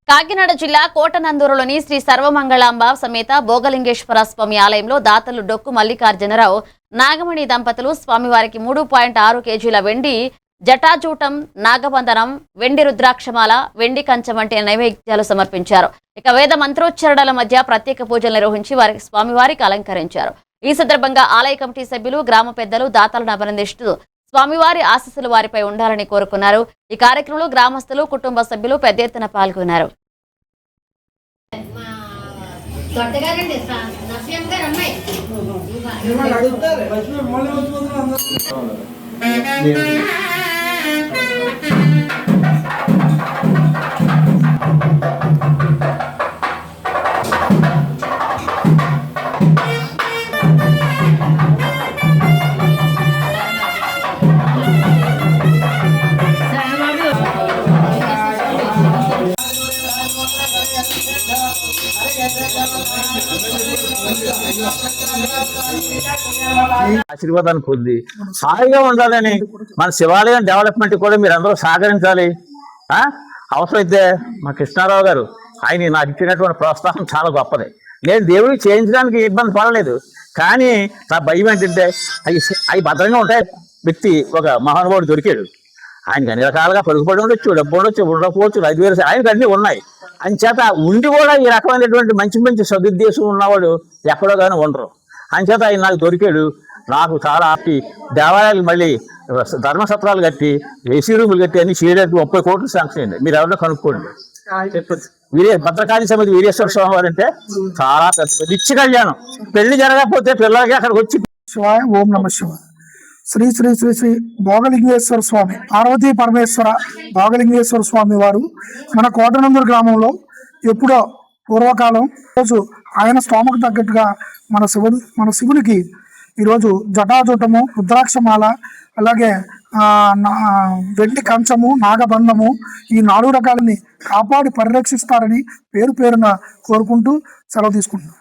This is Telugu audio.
కాకినాడ జిల్లా కోటనందూరులోని శ్రీ సర్వమంగళాంబ సమేత భోగలింగేశ్వర స్వామి ఆలయంలో దాతలు డొక్కు మల్లికార్జునరావు నాగమణి దంపతులు స్వామివారికి 3.6 కేజీల వెండి జటాజూటం, నాగబంధనం, వెండి రుద్రాక్షమాల, వెండి కంచం వంటి నైవేద్యాలు సమర్పించారు. ఇక వేద మంత్రోచ్చరణల మధ్య ప్రత్యేక పూజలు నిర్వహించి స్వామివారికి అలంకరించారు. ఈ సందర్భంగా ఆలయ కమిటీ సభ్యులు, గ్రామ పెద్దలు దాతలను అభినందిస్తూ స్వామివారి ఆశీస్సులు వారిపై ఉండాలని కోరుకున్నారు. ఈ కార్యక్రమంలో గ్రామస్తులు, కుటుంబ సభ్యులు పెద్ద ఎత్తున పాల్గొన్నారు. ఆశీర్వాదాన్ని పొంది హాయిగా ఉండాలని మన శివాలయం డెవలప్మెంట్ కూడా మీరు అందరూ సహకరించాలి. అవసరమైతే మా కృష్ణారావు గారు ఆయన నాకు ఇచ్చినటువంటి ప్రోత్సాహం చాలా గొప్పది. నేను దేవుడికి చేయించడానికి ఇబ్బంది పడలేదు, కానీ నా భయం ఏంటంటే అవి భద్రంగా ఉంటాయి. వ్యక్తి ఒక మహానుభావుడు దొరికాడు, ఆయనకి అన్ని రకాలుగా పరుగుపడి ఉండొచ్చు, డబ్బు ఉండొచ్చు, ఉండకపోవచ్చు, 5,000 ఆయనకు అన్నీ ఉన్నాయి. అంచేత ఉండి కూడా ఈ రకమైనటువంటి మంచి మంచి సదుద్దేశం ఉన్నవాడు ఎక్కడో కానీ ఉండరు. అంచేత ఆయన నాకు దొరికాడు. నాకు చాలా దేవాలయాలు మళ్ళీ ధర్మసత్రాలు కట్టి, ఏసీ రూములు కట్టి అన్ని చేయడానికి 30 కోట్లు శాంక్షన్ అయింది. మీరు ఎవరైనా కనుక్కోండి. భద్రకాళి సమితి వీరేశ్వర స్వామి వారు అంటే చాలా పెద్ద నిత్య కళ్యాణం. పెళ్లి జరగకపోతే పిల్లలకి అక్కడికి వచ్చి శివాయ ఓం నమ శివాయ. శ్రీ శ్రీ శ్రీ శ్రీ భోగలింగేశ్వర స్వామి, పార్వతీ పరమేశ్వర భోగలింగేశ్వర స్వామి వారు మన కోటనందూరు గ్రామంలో ఎప్పుడో పూర్వకాలం రోజు ఆయన స్తోమకు తగ్గట్టుగా మన శివునికి ఈరోజు జటాజూటము, రుద్రాక్షమాల, అలాగే వెండి కంచము, నాగబంధము, ఈ 4 రకాలని కాపాడి పరిరక్షిస్తారని పేరున కోరుకుంటూ సెలవు తీసుకుంటున్నాం.